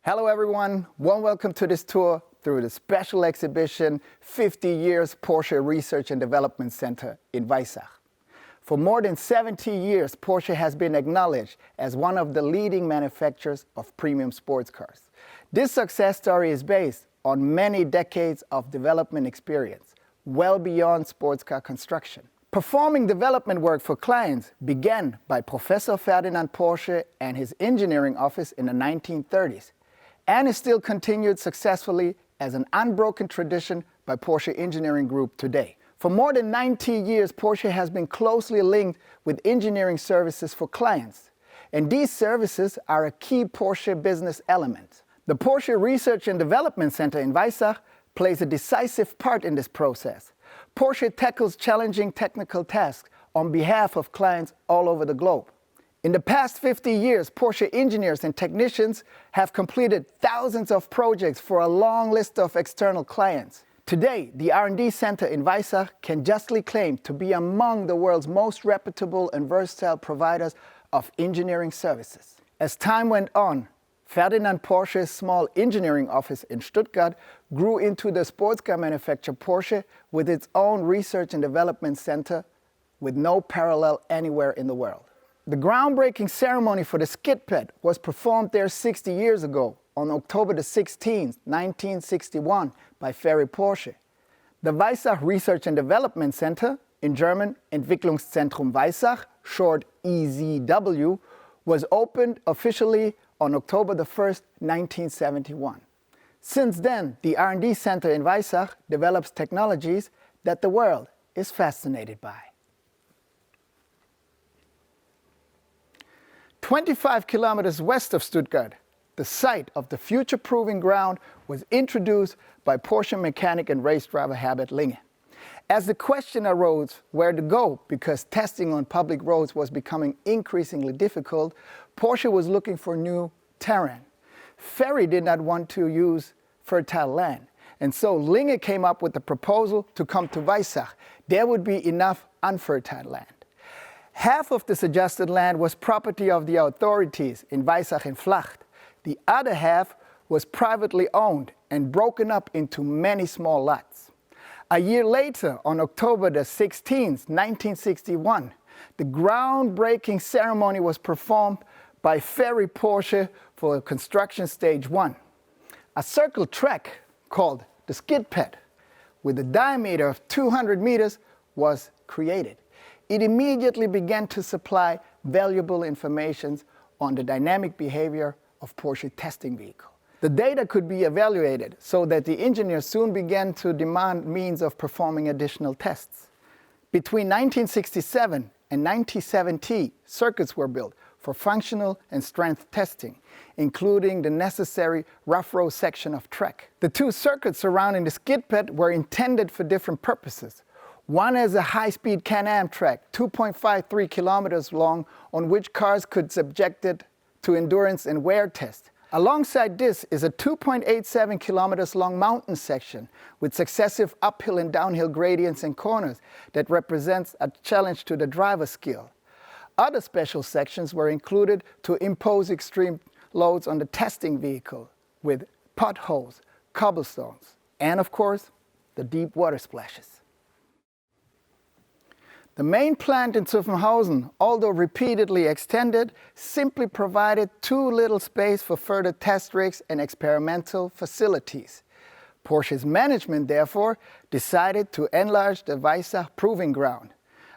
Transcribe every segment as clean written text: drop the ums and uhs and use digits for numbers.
Hello everyone, warm welcome to this tour through the special exhibition 50 Years Porsche Research and Development Center in Weissach. For more than 70 years, Porsche has been acknowledged as one of the leading manufacturers of premium sports cars. This success story is based on many decades of development experience, well beyond sports car construction. Performing development work for clients began by Professor Ferdinand Porsche and his engineering office in the 1930s, and is still continued successfully as an unbroken tradition by Porsche Engineering Group today. For more than 90 years, Porsche has been closely linked with engineering services for clients, and these services are a key Porsche business element. The Porsche Research and Development Center in Weissach plays a decisive part in this process. Porsche tackles challenging technical tasks on behalf of clients all over the globe. In the past 50 years, Porsche engineers and technicians have completed thousands of projects for a long list of external clients. Today, the R&D Center in Weissach can justly claim to be among the world's most reputable and versatile providers of engineering services. As time went on, Ferdinand Porsche's small engineering office in Stuttgart grew into the sports car manufacturer Porsche with its own research and development center with no parallel anywhere in the world. The groundbreaking ceremony for the skid pad was performed there 60 years ago, on October 16, 1961, by Ferry Porsche. The Weissach Research and Development Center, in German Entwicklungszentrum Weissach, short EZW, was opened officially on October 1, 1971. Since then, the R&D Center in Weissach develops technologies that the world is fascinated by. 25 kilometers west of Stuttgart, the site of the future proving ground was introduced by Porsche mechanic and race driver Herbert Linge. As the question arose where to go because testing on public roads was becoming increasingly difficult, Porsche was looking for new terrain. Ferry did not want to use fertile land, and so Linge came up with the proposal to come to Weissach. There would be enough unfertile land. Half of the suggested land was property of the authorities in Weissach and Flacht. The other half was privately owned and broken up into many small lots. A year later, on October 16, 1961, the groundbreaking ceremony was performed by Ferry Porsche for construction stage 1. A circle track called the skid pad, with a diameter of 200 meters, was created. It immediately began to supply valuable information on the dynamic behavior of Porsche testing vehicle. The data could be evaluated so that the engineers soon began to demand means of performing additional tests. Between 1967 and 1970, circuits were built for functional and strength testing, including the necessary rough road section of track. The two circuits surrounding the skid pad were intended for different purposes. One is a high-speed Can-Am track, 2.53 kilometers long, on which cars could subjected to endurance and wear tests. Alongside this is a 2.87 kilometers long mountain section with successive uphill and downhill gradients and corners that represents a challenge to the driver's skill. Other special sections were included to impose extreme loads on the testing vehicle with potholes, cobblestones, and of course, the deep water splashes. The main plant in Zuffenhausen, although repeatedly extended, simply provided too little space for further test rigs and experimental facilities. Porsche's management, therefore, decided to enlarge the Weissach proving ground.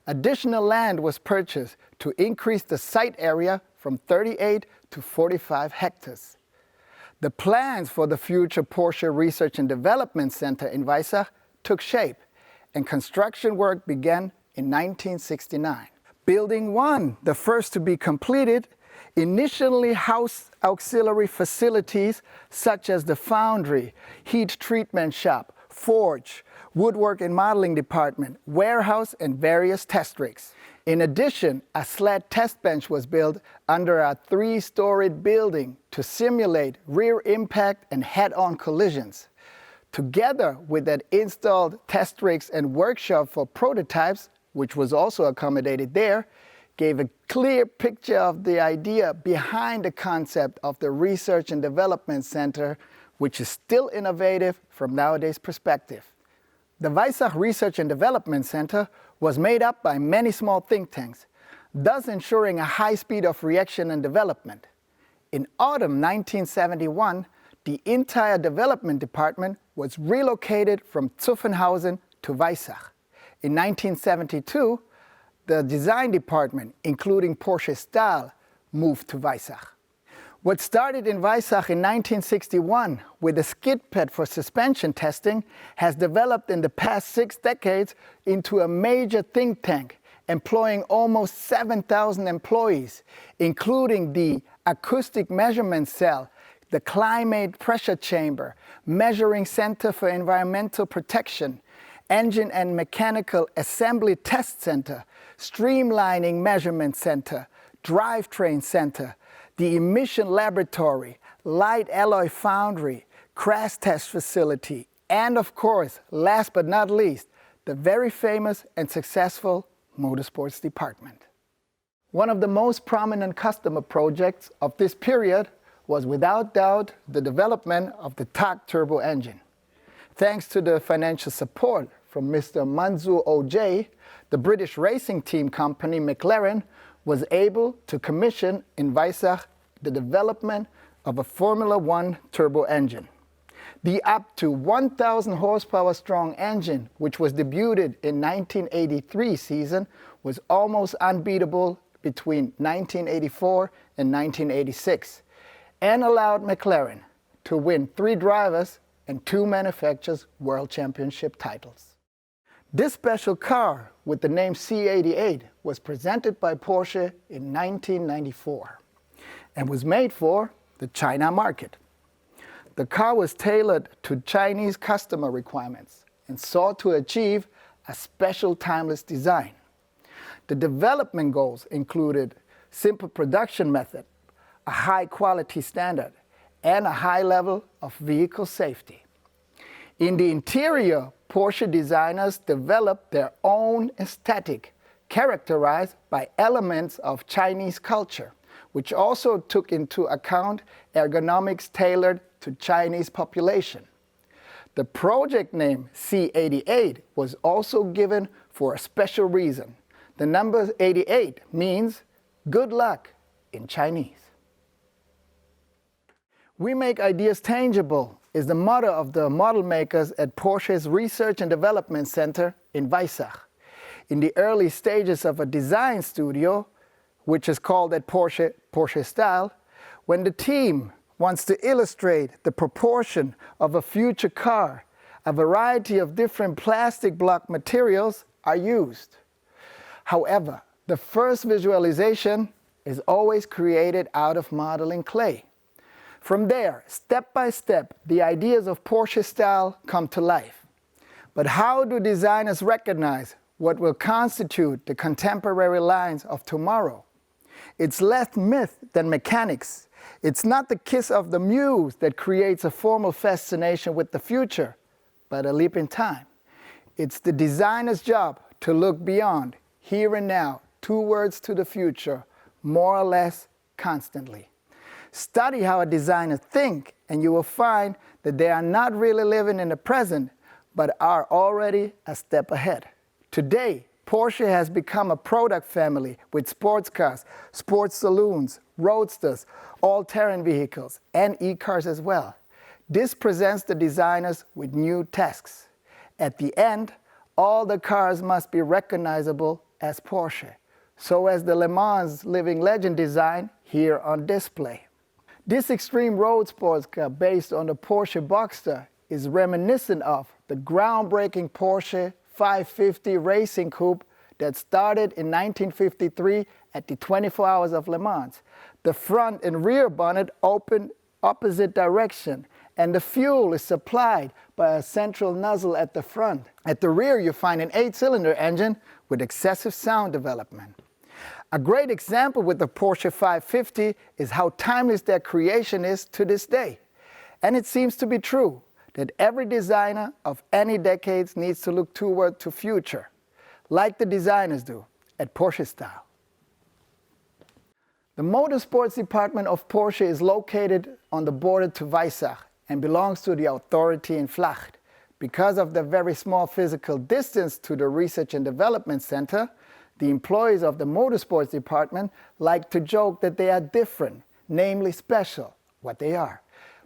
Additional land was purchased to increase the site area from 38 to 45 hectares. The plans for the future Porsche Research and Development Center in Weissach took shape, and construction work began in 1969. Building 1, the first to be completed, initially housed auxiliary facilities such as the foundry, heat treatment shop, forge, woodwork and modeling department, warehouse, and various test rigs. In addition, a sled test bench was built under a 3-storied building to simulate rear impact and head-on collisions. Together with that installed test rigs and workshop for prototypes, which was also accommodated there, gave a clear picture of the idea behind the concept of the Research and Development Center, which is still innovative from nowadays' perspective. The Weissach Research and Development Center was made up by many small think tanks, thus ensuring a high speed of reaction and development. In autumn 1971, the entire development department was relocated from Zuffenhausen to Weissach. In 1972, the design department, including Porsche Stahl, moved to Weissach. What started in Weissach in 1961 with a skid pad for suspension testing has developed in the past 6 decades into a major think tank employing almost 7,000 employees, including the acoustic measurement cell, the climate pressure chamber, measuring center for environmental protection, engine and mechanical assembly test center, streamlining measurement center, drivetrain center, the emission laboratory, light alloy foundry, crash test facility, and of course, last but not least, the very famous and successful motorsports department. One of the most prominent customer projects of this period was without doubt the development of the TAC turbo engine. Thanks to the financial support from Mr. Mansour Ojai, the British racing team company McLaren was able to commission in Weissach the development of a Formula One turbo engine. The up to 1,000 horsepower strong engine, which was debuted in 1983 season, was almost unbeatable between 1984 and 1986, and allowed McLaren to win 3 drivers and 2 manufacturers' world championship titles. This special car with the name C88 was presented by Porsche in 1994 and was made for the China market. The car was tailored to Chinese customer requirements and sought to achieve a special timeless design. The development goals included simple production method, a high quality standard, and a high level of vehicle safety. In the interior, Porsche designers developed their own aesthetic, characterized by elements of Chinese culture, which also took into account ergonomics tailored to Chinese population. The project name C88 was also given for a special reason. The number 88 means good luck in Chinese. We make ideas tangible is the motto of the model makers at Porsche's Research and Development Center in Weissach. In the early stages of a design studio, which is called at Porsche Stahl, when the team wants to illustrate the proportion of a future car, a variety of different plastic block materials are used. However, the first visualization is always created out of modeling clay. From there, step by step, the ideas of Porsche Stahl come to life. But how do designers recognize what will constitute the contemporary lines of tomorrow? It's less myth than mechanics. It's not the kiss of the muse that creates a formal fascination with the future, but a leap in time. It's the designer's job to look beyond, here and now, towards to the future, more or less constantly. Study how a designer thinks, and you will find that they are not really living in the present, but are already a step ahead. Today, Porsche has become a product family with sports cars, sports saloons, roadsters, all-terrain vehicles, and e-cars as well. This presents the designers with new tasks. At the end, all the cars must be recognizable as Porsche, so as the Le Mans living legend design here on display. This extreme road sports car based on the Porsche Boxster is reminiscent of the groundbreaking Porsche 550 racing coupe that started in 1953 at the 24 Hours of Le Mans. The front and rear bonnet open opposite direction, and the fuel is supplied by a central nozzle at the front. At the rear, you find an 8-cylinder engine with excessive sound development. A great example with the Porsche 550 is how timeless their creation is to this day. And it seems to be true that every designer of any decades needs to look toward the future, like the designers do at Porsche Style. The motorsports department of Porsche is located on the border to Weissach and belongs to the authority in Flacht. Because of the very small physical distance to the Research and Development Center, the employees of the motorsports department like to joke that they are different, namely special, what they are.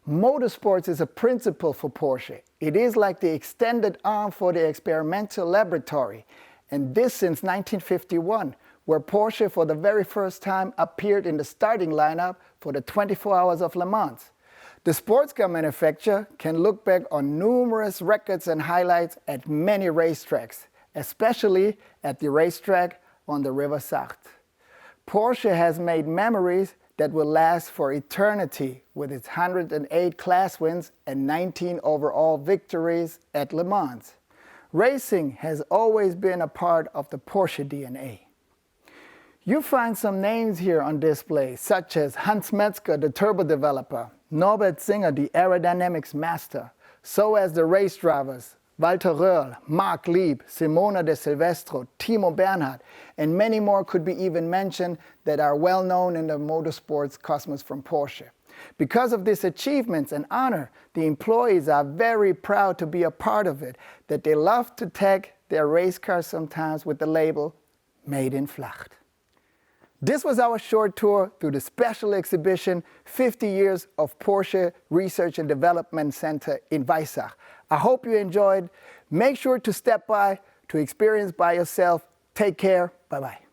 Motorsports is a principle for Porsche. It is like the extended arm for the experimental laboratory, and this since 1951, where Porsche for the very first time appeared in the starting lineup for the 24 Hours of Le Mans. The sports car manufacturer can look back on numerous records and highlights at many racetracks, especially at the racetrack on the River Sarthe. Porsche has made memories that will last for eternity with its 108 class wins and 19 overall victories at Le Mans. Racing has always been a part of the Porsche DNA. You find some names here on display, such as Hans Metzger, the turbo developer, Norbert Singer, the aerodynamics master, so as the race drivers, Walter Röhrl, Marc Lieb, Simona de Silvestro, Timo Bernhard, and many more could be even mentioned that are well known in the motorsports cosmos from Porsche. Because of these achievements and honor, the employees are very proud to be a part of it, that they love to tag their race cars sometimes with the label Made in Flacht. This was our short tour through the special exhibition 50 Years of Porsche Research and Development Center in Weissach. I hope you enjoyed. Make sure to step by to experience by yourself. Take care. Bye-bye.